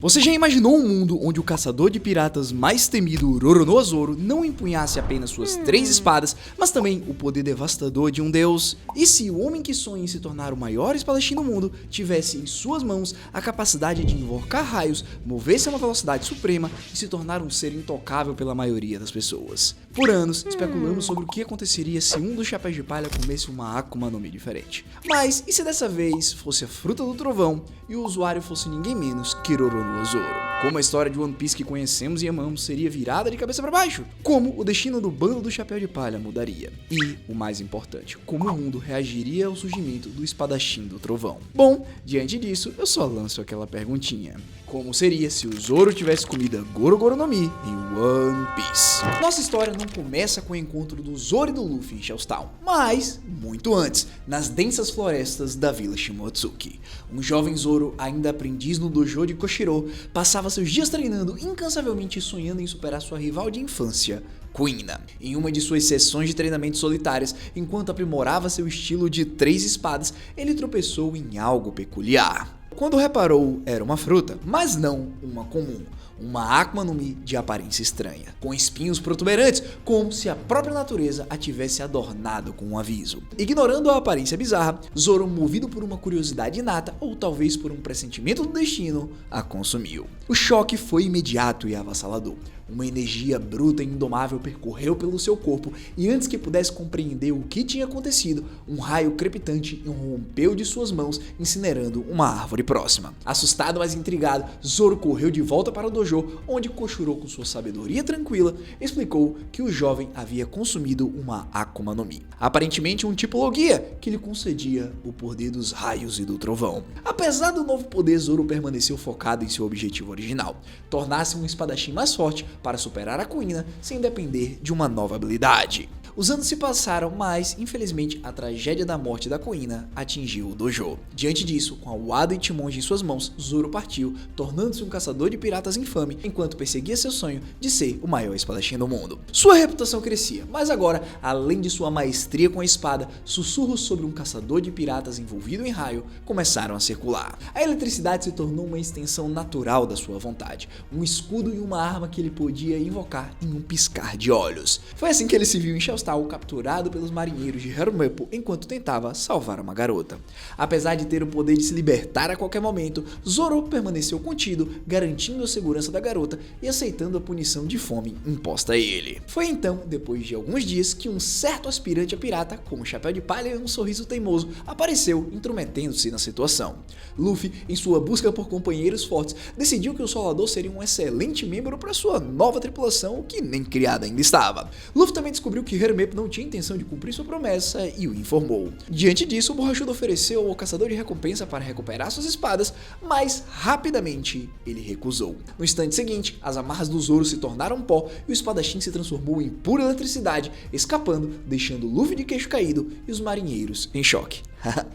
Você já imaginou um mundo onde o caçador de piratas mais temido, Roronoa Zoro, não empunhasse apenas suas 3 espadas, mas também o poder devastador de um deus? E se o homem que sonha em se tornar o maior espadachim do mundo tivesse em suas mãos a capacidade de invocar raios, mover-se a uma velocidade suprema e se tornar um ser intocável pela maioria das pessoas? Por anos, especulamos sobre o que aconteceria se um dos chapéus de palha comesse uma Akuma no Mi diferente. Mas e se dessa vez fosse a fruta do trovão e o usuário fosse ninguém menos que Roronoa Zoro? Como a história de One Piece que conhecemos e amamos seria virada de cabeça para baixo? Como o destino do bando do Chapéu de Palha mudaria? E, o mais importante, como o mundo reagiria ao surgimento do espadachim do trovão? Bom, diante disso, eu só lanço aquela perguntinha. Como seria se o Zoro tivesse comido Goro Goro no Mi em One Piece? Nossa história não começa com o encontro do Zoro e do Luffy em Shells Town, mas muito antes, nas densas florestas da Vila Shimotsuki. Um jovem Zoro, ainda aprendiz no dojo de Koshiro, passava seus dias treinando incansavelmente e sonhando em superar sua rival de infância, Kuina. Em uma de suas sessões de treinamento solitárias, enquanto aprimorava seu estilo de 3 espadas, ele tropeçou em algo peculiar. Quando reparou, era uma fruta, mas não uma comum. Uma Akuma no Mi de aparência estranha, com espinhos protuberantes, como se a própria natureza a tivesse adornado com um aviso. Ignorando a aparência bizarra, Zoro, movido por uma curiosidade inata, ou talvez por um pressentimento do destino, a consumiu. O choque foi imediato e avassalador. Uma energia bruta e indomável percorreu pelo seu corpo e antes que pudesse compreender o que tinha acontecido, um raio crepitante irrompeu de suas mãos, incinerando uma árvore próxima. Assustado, mas intrigado, Zoro correu de volta para o dojo, onde Koshiro, com sua sabedoria tranquila, explicou que o jovem havia consumido uma Akuma no Mi. Aparentemente um tipo Logia, que lhe concedia o poder dos raios e do trovão. Apesar do novo poder, Zoro permaneceu focado em seu objetivo original, tornar-se um espadachim mais forte para superar a Kuina sem depender de uma nova habilidade. Os anos se passaram, mas, infelizmente, a tragédia da morte da Kuina atingiu o dojo. Diante disso, com a Wado Ichimonji em suas mãos, Zoro partiu, tornando-se um caçador de piratas infame, enquanto perseguia seu sonho de ser o maior espadachim do mundo. Sua reputação crescia, mas agora, além de sua maestria com a espada, sussurros sobre um caçador de piratas envolvido em raio começaram a circular. A eletricidade se tornou uma extensão natural da sua vontade, um escudo e uma arma que ele podia invocar em um piscar de olhos. Foi assim que ele se viu em Shells Town, capturado pelos marinheiros de Harumeppo enquanto tentava salvar uma garota. Apesar de ter o poder de se libertar a qualquer momento, Zoro permaneceu contido, garantindo a segurança da garota e aceitando a punição de fome imposta a ele. Foi então, depois de alguns dias, que um certo aspirante a pirata, com um chapéu de palha e um sorriso teimoso, apareceu, intrometendo-se na situação. Luffy, em sua busca por companheiros fortes, decidiu que o Solador seria um excelente membro para sua nova tripulação, que nem criada ainda estava. Luffy também descobriu que Harumeppo não tinha intenção de cumprir sua promessa e o informou. Diante disso, o borrachudo ofereceu ao caçador de recompensa para recuperar suas espadas, mas rapidamente ele recusou. No instante seguinte, as amarras do Zoro se tornaram pó e o espadachim se transformou em pura eletricidade, escapando, deixando Luffy de queixo caído e os marinheiros em choque.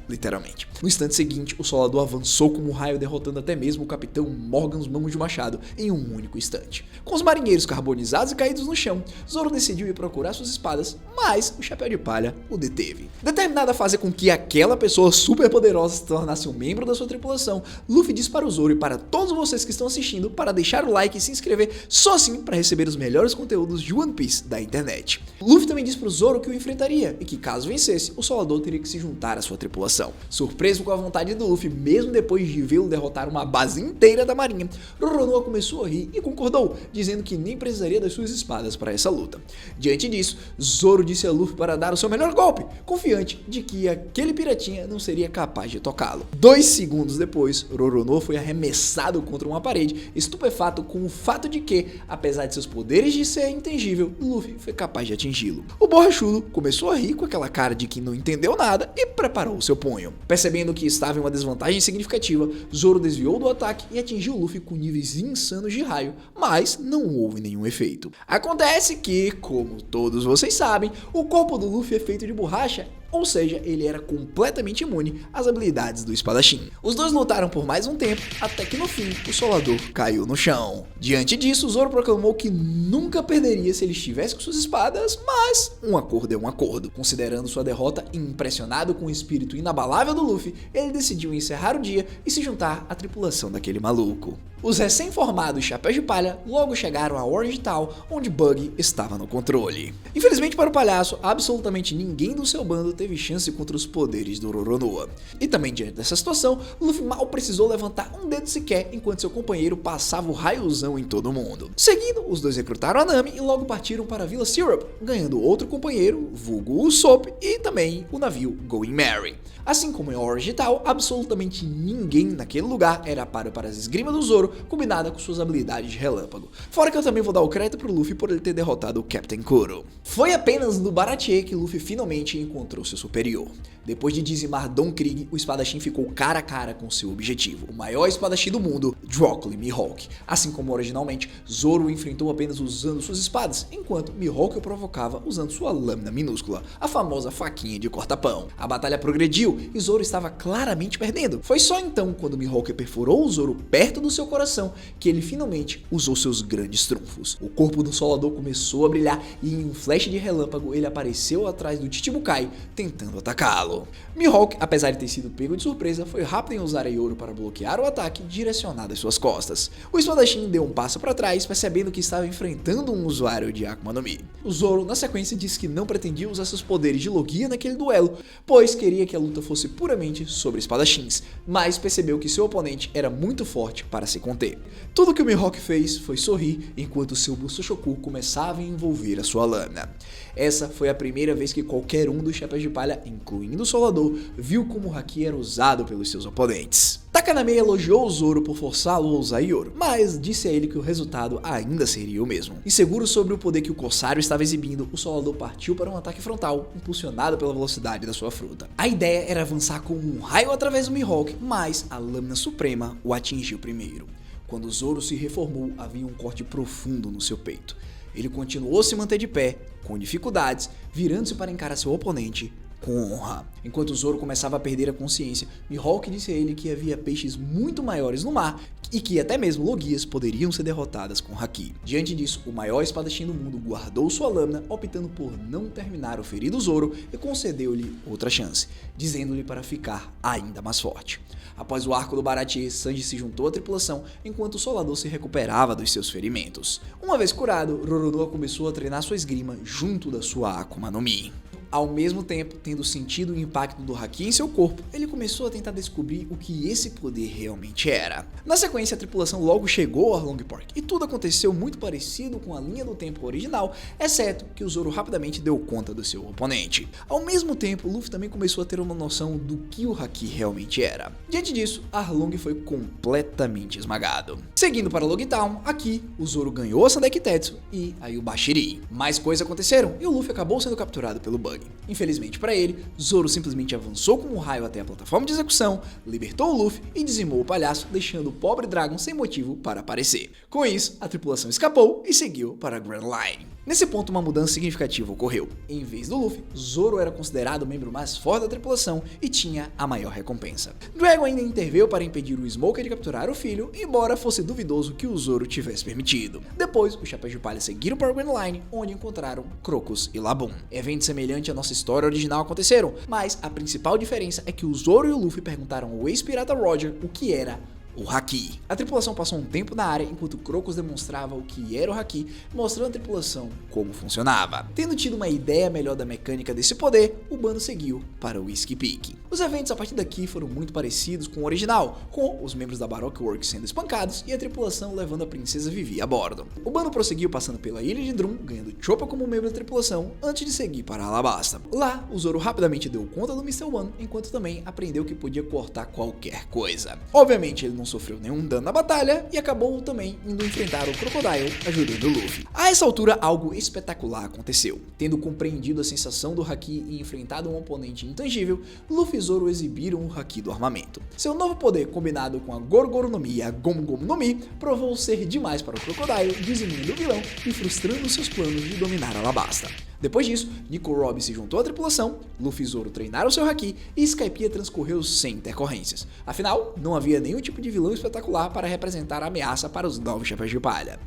Literalmente. No instante seguinte, o Solador avançou como um raio, derrotando até mesmo o capitão Morgan's mãos de machado em um único instante. Com os marinheiros carbonizados e caídos no chão, Zoro decidiu ir procurar suas espadas, mas o Chapéu de Palha o deteve. Determinado a fazer com que aquela pessoa super poderosa se tornasse um membro da sua tripulação, Luffy disse para o Zoro e para todos vocês que estão assistindo para deixar o like e se inscrever só assim para receber os melhores conteúdos de One Piece da internet. Luffy também disse para o Zoro que o enfrentaria e que caso vencesse, o Solador teria que se juntar à sua tripulação. Surpreso com a vontade do Luffy, mesmo depois de vê-lo derrotar uma base inteira da marinha, Roronoa começou a rir e concordou, dizendo que nem precisaria das suas espadas para essa luta. Diante disso, Zoro disse a Luffy para dar o seu melhor golpe, confiante de que aquele piratinha não seria capaz de tocá-lo. 2 segundos depois, Roronoa foi arremessado contra uma parede, estupefato com o fato de que, apesar de seus poderes de ser intangível, Luffy foi capaz de atingi-lo. O borrachudo começou a rir com aquela cara de que não entendeu nada e preparou o seu punho. Percebendo que estava em uma desvantagem significativa, Zoro desviou do ataque e atingiu Luffy com níveis insanos de raio, mas não houve nenhum efeito. Acontece que, como todos vocês sabem, o corpo do Luffy é feito de borracha ou seja, ele era completamente imune às habilidades do espadachim. Os dois lutaram por mais um tempo, até que no fim, o Solador caiu no chão. Diante disso, Zoro proclamou que nunca perderia se ele estivesse com suas espadas, mas um acordo é um acordo. Considerando sua derrota e impressionado com o espírito inabalável do Luffy, ele decidiu encerrar o dia e se juntar à tripulação daquele maluco. Os recém-formados Chapéus de Palha logo chegaram a Orange Town, onde Bug estava no controle. Infelizmente para o palhaço, absolutamente ninguém do seu bando teve chance contra os poderes do Roronoa. E também diante dessa situação, Luffy mal precisou levantar um dedo sequer enquanto seu companheiro passava o raiozão em todo mundo. Seguindo, os dois recrutaram a Nami e logo partiram para a Vila Syrup, ganhando outro companheiro, vulgo Usopp, e também o navio Going Merry. Assim como em Orange Town, absolutamente ninguém naquele lugar era páreo para as esgrimas do Zoro, combinada com suas habilidades de relâmpago. Fora que eu também vou dar o crédito pro Luffy por ele ter derrotado o Captain Kuro. Foi apenas no Baratie que Luffy finalmente encontrou seu superior. Depois de dizimar Don Krieg, o espadachim ficou cara a cara com seu objetivo, o maior espadachim do mundo, Drockley Mihawk. Assim como originalmente, Zoro o enfrentou apenas usando suas espadas, enquanto Mihawk o provocava usando sua lâmina minúscula, a famosa faquinha de corta-pão. A batalha progrediu e Zoro estava claramente perdendo. Foi só então, quando Mihawk perfurou o Zoro perto do seu coração, que ele finalmente usou seus grandes trunfos. O corpo do Solador começou a brilhar e em um flash de relâmpago ele apareceu atrás do Chichibukai, tentando atacá-lo. Mihawk, apesar de ter sido pego de surpresa, foi rápido em usar a Yoro para bloquear o ataque direcionado às suas costas. O espadachim deu um passo para trás, percebendo que estava enfrentando um usuário de Akuma no Mi. O Zoro, na sequência, disse que não pretendia usar seus poderes de Logia naquele duelo, pois queria que a luta fosse puramente sobre espadachins, mas percebeu que seu oponente era muito forte para se conter. Tudo que o Mihawk fez foi sorrir enquanto seu Busoshoku começava a envolver a sua lâmina. Essa foi a primeira vez que qualquer um dos Chapéus de Palha, incluindo o Solador, viu como o Haki era usado pelos seus oponentes. Takanami elogiou o Zoro por forçá-lo a usar Yoro, mas disse a ele que o resultado ainda seria o mesmo. Inseguro sobre o poder que o Corsário estava exibindo, o Solador partiu para um ataque frontal, impulsionado pela velocidade da sua fruta. A ideia era avançar com um raio através do Mihawk, mas a lâmina suprema o atingiu primeiro. Quando Zoro se reformou, havia um corte profundo no seu peito. Ele continuou a se manter de pé, com dificuldades, virando-se para encarar seu oponente com honra. Enquanto Zoro começava a perder a consciência, Mihawk disse a ele que havia peixes muito maiores no mar e que até mesmo Logias poderiam ser derrotadas com Haki. Diante disso, o maior espadachim do mundo guardou sua lâmina, optando por não terminar o ferido Zoro e concedeu-lhe outra chance, dizendo-lhe para ficar ainda mais forte. Após o arco do Baratie, Sanji se juntou à tripulação enquanto o Solador se recuperava dos seus ferimentos. Uma vez curado, Roronoa começou a treinar sua esgrima junto da sua Akuma no Mi. Ao mesmo tempo, tendo sentido o impacto do Haki em seu corpo, ele começou a tentar descobrir o que esse poder realmente era. Na sequência, a tripulação logo chegou a Long Park, e tudo aconteceu muito parecido com a linha do tempo original, exceto que o Zoro rapidamente deu conta do seu oponente. Ao mesmo tempo, Luffy também começou a ter uma noção do que o Haki realmente era. Diante disso, Arlong foi completamente esmagado. Seguindo para Logtown, aqui, o Zoro ganhou a Sandekitetsu e a Yubashiri. Mais coisas aconteceram e o Luffy acabou sendo capturado pelo Bug. Infelizmente para ele, Zoro simplesmente avançou com um raio até a plataforma de execução, libertou o Luffy e dizimou o palhaço, deixando o pobre Dragon sem motivo para aparecer. Com isso, a tripulação escapou e seguiu para a Grand Line. Nesse ponto, uma mudança significativa ocorreu. Em vez do Luffy, Zoro era considerado o membro mais forte da tripulação e tinha a maior recompensa. Dragon ainda interveio para impedir o Smoker de capturar o filho, embora fosse duvidoso que o Zoro tivesse permitido. Depois, os Chapéus de Palha seguiram para a Grand Line, onde encontraram Crocus e Laboon. Eventos semelhantes à nossa história original aconteceram, mas a principal diferença é que o Zoro e o Luffy perguntaram ao ex-pirata Roger o que era o Haki. A tripulação passou um tempo na área enquanto Crocus demonstrava o que era o Haki, mostrando à tripulação como funcionava. Tendo tido uma ideia melhor da mecânica desse poder, o bando seguiu para o Whiskey Peak. Os eventos a partir daqui foram muito parecidos com o original, com os membros da Baroque Works sendo espancados e a tripulação levando a princesa Vivi a bordo. O bando prosseguiu passando pela ilha de Drum, ganhando Chopper como membro da tripulação, antes de seguir para Alabasta. Lá, o Zoro rapidamente deu conta do Mr. One, enquanto também aprendeu que podia cortar qualquer coisa. Obviamente, ele não não sofreu nenhum dano na batalha e acabou também indo enfrentar o Crocodile, ajudando o Luffy. A essa altura, algo espetacular aconteceu. Tendo compreendido a sensação do Haki e enfrentado um oponente intangível, Luffy e Zoro exibiram o Haki do armamento. Seu novo poder, combinado com a Gorogoro no Mi e a Gomu Gomu no Mi, provou ser demais para o Crocodile, dizimindo o vilão e frustrando seus planos de dominar Alabasta. Depois disso, Nico Robin se juntou à tripulação, Luffy e Zoro treinaram seu Haki e Skypiea transcorreu sem intercorrências. Afinal, não havia nenhum tipo de vilão espetacular para representar a ameaça para os 9 Chapéus de Palha.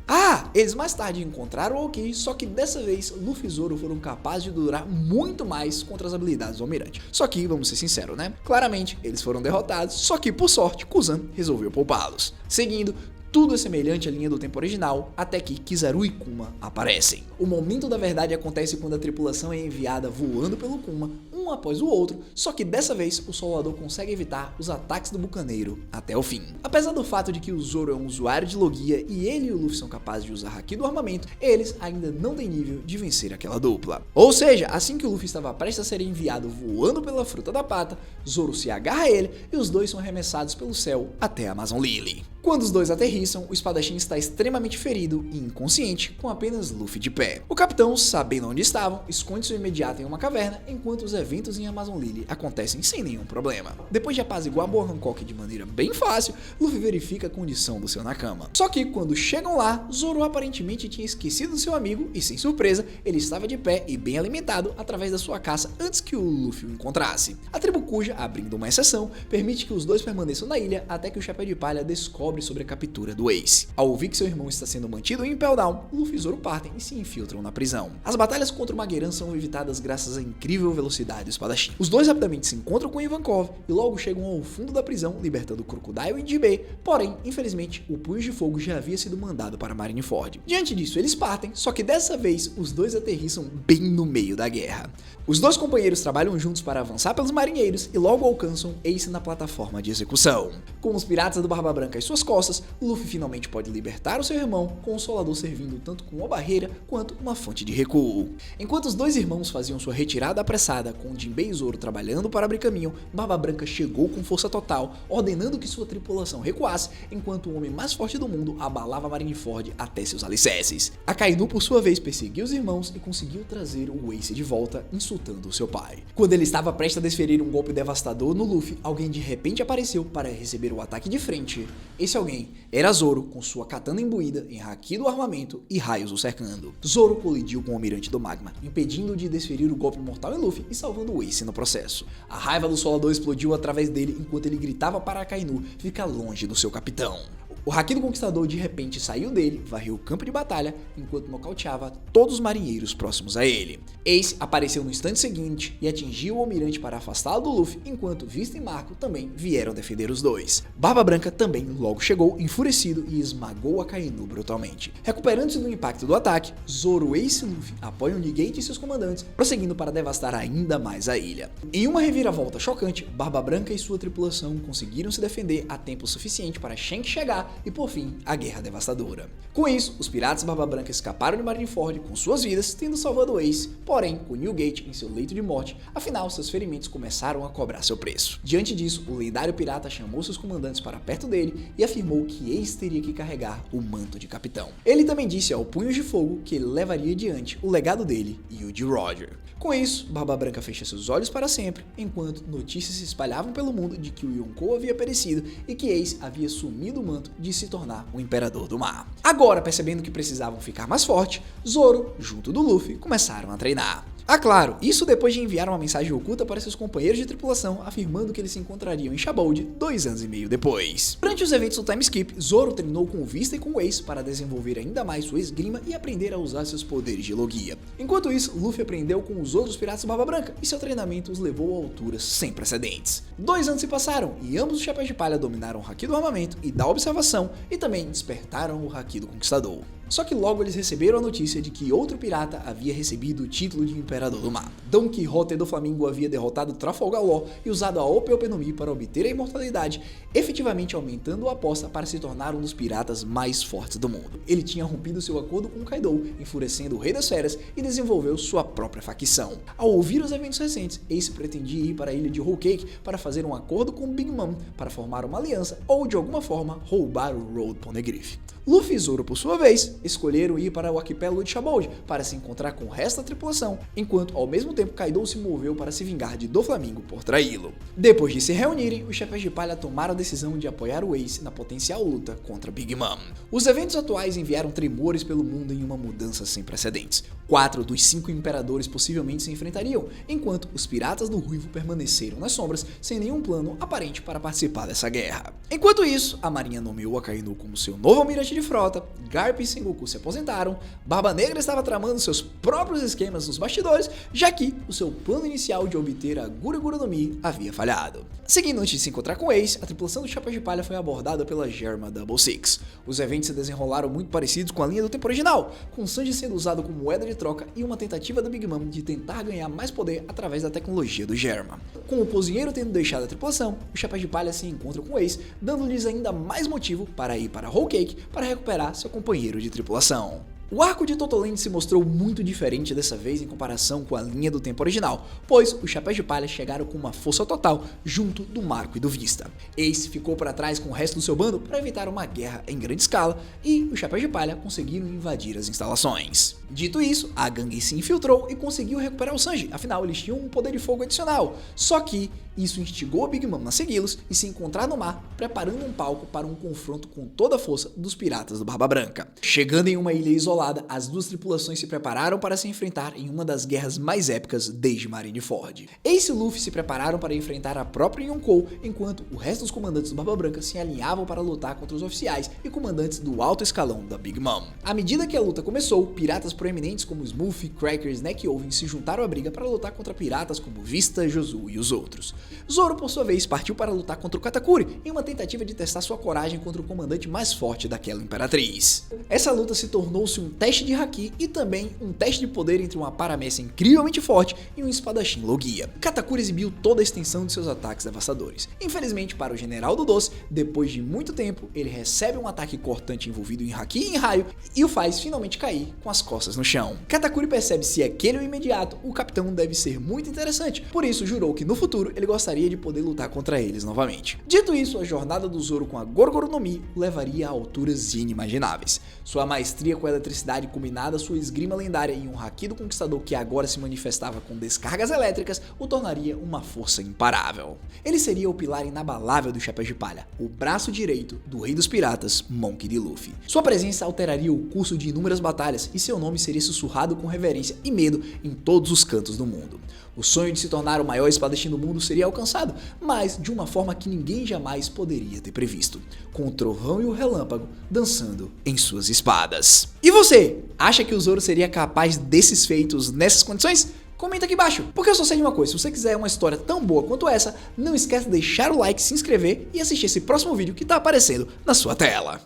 Eles mais tarde encontraram o Aokiji, só que dessa vez Luffy e Zoro foram capazes de durar muito mais contra as habilidades do Almirante. Só que, vamos ser sinceros, né? Claramente, eles foram derrotados, só que por sorte, Kuzan resolveu poupá-los. Seguindo, tudo é semelhante à linha do tempo original, até que Kizaru e Kuma aparecem. O momento da verdade acontece quando a tripulação é enviada voando pelo Kuma, um após o outro, só que dessa vez o Salvador consegue evitar os ataques do bucaneiro até o fim. Apesar do fato de que o Zoro é um usuário de Logia e ele e o Luffy são capazes de usar Haki do armamento, eles ainda não têm nível de vencer aquela dupla. Ou seja, assim que o Luffy estava prestes a ser enviado voando pela fruta da pata, Zoro se agarra a ele e os dois são arremessados pelo céu até a Amazon Lily. Quando os dois aterrissam, o espadachim está extremamente ferido e inconsciente, com apenas Luffy de pé. O capitão, sabendo onde estavam, esconde seu imediato em uma caverna, enquanto os eventos em Amazon Lily acontecem sem nenhum problema. Depois de apaziguar Boa Hancock de maneira bem fácil, Luffy verifica a condição do seu Nakama. Só que quando chegam lá, Zoro aparentemente tinha esquecido do seu amigo e, sem surpresa, ele estava de pé e bem alimentado através da sua caça antes que o Luffy o encontrasse. A tribo Kuja, abrindo uma exceção, permite que os dois permaneçam na ilha até que o Chapéu de Palha descobre sobre a captura do Ace. Ao ouvir que seu irmão está sendo mantido em Impel Down, Luffy e Zoro partem e se infiltram na prisão. As batalhas contra o Magellan são evitadas graças à incrível velocidade do espadachim. Os dois rapidamente se encontram com Ivankov e logo chegam ao fundo da prisão, libertando Crocodile e Jinbei, porém, infelizmente, o Punho de Fogo já havia sido mandado para Marineford. Diante disso, eles partem, só que dessa vez, os dois aterrissam bem no meio da guerra. Os dois companheiros trabalham juntos para avançar pelos marinheiros e logo alcançam Ace na plataforma de execução. Com os piratas do Barba Branca em suas costas, Luffy finalmente pode libertar o seu irmão, com o Solador servindo tanto como uma barreira quanto uma fonte de recuo. Enquanto os dois irmãos faziam sua retirada apressada, com Jinbei e Zoro trabalhando para abrir caminho, Barba Branca chegou com força total, ordenando que sua tripulação recuasse, enquanto o homem mais forte do mundo abalava Marineford até seus alicerces. Akainu, por sua vez, perseguiu os irmãos e conseguiu trazer o Ace de volta, insultando o seu pai. Quando ele estava prestes a desferir um golpe devastador no Luffy, alguém de repente apareceu para receber o ataque de frente. Esse alguém era Zoro, com sua katana imbuída em Haki do armamento e raios o cercando. Zoro colidiu com o Almirante do Magma, impedindo-o de desferir o golpe mortal em Luffy e salvando o Ace no processo. A raiva do Solador explodiu através dele enquanto ele gritava para Akainu ficar longe do seu capitão. O Haki do Conquistador de repente saiu dele, varreu o campo de batalha, enquanto nocauteava todos os marinheiros próximos a ele. Ace apareceu no instante seguinte e atingiu o Almirante para afastá-lo do Luffy, enquanto Vista e Marco também vieram defender os dois. Barba Branca também logo chegou, enfurecido, e esmagou Akainu brutalmente. Recuperando-se do impacto do ataque, Zoro, Ace e Luffy apoiam Nigate e seus comandantes, prosseguindo para devastar ainda mais a ilha. Em uma reviravolta chocante, Barba Branca e sua tripulação conseguiram se defender a tempo suficiente para Shanks chegar e, por fim, a guerra devastadora. Com isso, os piratas Barba Branca escaparam de Marineford com suas vidas, tendo salvado Ace, porém, com Newgate em seu leito de morte, afinal, seus ferimentos começaram a cobrar seu preço. Diante disso, o lendário pirata chamou seus comandantes para perto dele e afirmou que Ace teria que carregar o manto de capitão. Ele também disse ao Punhos de Fogo que ele levaria adiante o legado dele e o de Roger. Com isso, Barba Branca fecha seus olhos para sempre, enquanto notícias se espalhavam pelo mundo de que o Yonkou havia perecido e que Ace havia assumido o manto de se tornar o Imperador do Mar. Agora, percebendo que precisavam ficar mais forte, Zoro, junto do Luffy, começaram a treinar. Claro, isso depois de enviar uma mensagem oculta para seus companheiros de tripulação, afirmando que eles se encontrariam em Shabold 2 anos e meio depois. Durante os eventos do Time Skip, Zoro treinou com o Vista e com o Ace para desenvolver ainda mais sua esgrima e aprender a usar seus poderes de Logia. Enquanto isso, Luffy aprendeu com os outros piratas Barba Branca e seu treinamento os levou a alturas sem precedentes. 2 anos se passaram e ambos os Chapéus de Palha dominaram o Haki do armamento e da observação e também despertaram o Haki do Conquistador. Só que logo eles receberam a notícia de que outro pirata havia recebido o título de Imperador do Mar. Don Quixote do Flamingo havia derrotado Trafalgar Law e usado a Ope Ope no Mi para obter a imortalidade, efetivamente aumentando a aposta para se tornar um dos piratas mais fortes do mundo. Ele tinha rompido seu acordo com Kaido, enfurecendo o Rei das Feras, e desenvolveu sua própria facção. Ao ouvir os eventos recentes, Ace pretendia ir para a ilha de Whole Cake para fazer um acordo com Big Mom para formar uma aliança ou de alguma forma roubar o Road Poneglyph. Luffy e Zoro, por sua vez, escolheram ir para o arquipélago de Shabold para se encontrar com o resto da tripulação, enquanto ao mesmo tempo Kaido se moveu para se vingar de Doflamingo por traí-lo. Depois de se reunirem, os Chapéus de Palha tomaram a decisão de apoiar o Ace na potencial luta contra Big Mom. Os eventos atuais enviaram tremores pelo mundo em uma mudança sem precedentes. 4 dos 5 imperadores possivelmente se enfrentariam, enquanto os piratas do Ruivo permaneceram nas sombras sem nenhum plano aparente para participar dessa guerra. Enquanto isso, a marinha nomeou Akainu como seu novo almirante de frota, Garp e Sengoku se aposentaram, Barba Negra estava tramando seus próprios esquemas nos bastidores, já que o seu plano inicial de obter a Gura Gura no Mi havia falhado. Seguindo antes de se encontrar com Ace, a tripulação do Chapéu de Palha foi abordada pela Germa Double Six. Os eventos se desenrolaram muito parecidos com a linha do tempo original, com Sanji sendo usado como moeda de troca e uma tentativa da Big Mom de tentar ganhar mais poder através da tecnologia do Germa. Com o cozinheiro tendo deixado a tripulação, os Chapéus de Palha se encontram com Ace, dando-lhes ainda mais motivo para ir para Whole Cake para recuperar seu companheiro de tripulação. O arco de Totoland se mostrou muito diferente dessa vez em comparação com a linha do tempo original, pois os Chapéus de Palha chegaram com uma força total junto do Marco e do Vista. Ace ficou para trás com o resto do seu bando para evitar uma guerra em grande escala e os Chapéus de Palha conseguiram invadir as instalações. Dito isso, a gangue se infiltrou e conseguiu recuperar o Sanji, afinal eles tinham um poder de fogo adicional, só que isso instigou a Big Mom a segui-los e se encontrar no mar, preparando um palco para um confronto com toda a força dos piratas do Barba Branca. Chegando em uma ilha isolada, as duas tripulações se prepararam para se enfrentar em uma das guerras mais épicas desde Marineford. Ace e Luffy se prepararam para enfrentar a própria Yonkou, enquanto o resto dos comandantes do Barba Branca se alinhavam para lutar contra os oficiais e comandantes do alto escalão da Big Mom. À medida que a luta começou, piratas proeminentes como Smooth, Cracker e Snack Oven se juntaram à briga para lutar contra piratas como Vista, Josu e os outros. Zoro, por sua vez, partiu para lutar contra o Katakuri em uma tentativa de testar sua coragem contra o comandante mais forte daquela imperatriz. Essa luta se tornou-se um teste de haki e também um teste de poder entre uma paramécia incrivelmente forte e um espadachim Logia. Katakuri exibiu toda a extensão de seus ataques devastadores. Infelizmente para o General do Doce, depois de muito tempo, ele recebe um ataque cortante envolvido em haki e em raio e o faz finalmente cair com as costas no chão. Katakuri percebe se aquele é o imediato, o capitão deve ser muito interessante, por isso jurou que no futuro ele gostaria de poder lutar contra eles novamente. Dito isso, a jornada do Zoro com a Gorgoro no Mi o levaria a alturas inimagináveis. Sua maestria com a eletricidade combinada, sua esgrima lendária e um haki do conquistador que agora se manifestava com descargas elétricas o tornaria uma força imparável. Ele seria o pilar inabalável do Chapéu de Palha, o braço direito do rei dos piratas, Monkey D. Luffy. Sua presença alteraria o curso de inúmeras batalhas e seu nome seria sussurrado com reverência e medo em todos os cantos do mundo. O sonho de se tornar o maior espadachim do mundo seria alcançado, mas de uma forma que ninguém jamais poderia ter previsto, com o trovão e o relâmpago dançando em suas espadas. E você, acha que o Zoro seria capaz desses feitos nessas condições? Comenta aqui embaixo, porque eu só sei de uma coisa, se você quiser uma história tão boa quanto essa, não esquece de deixar o like, se inscrever e assistir esse próximo vídeo que tá aparecendo na sua tela.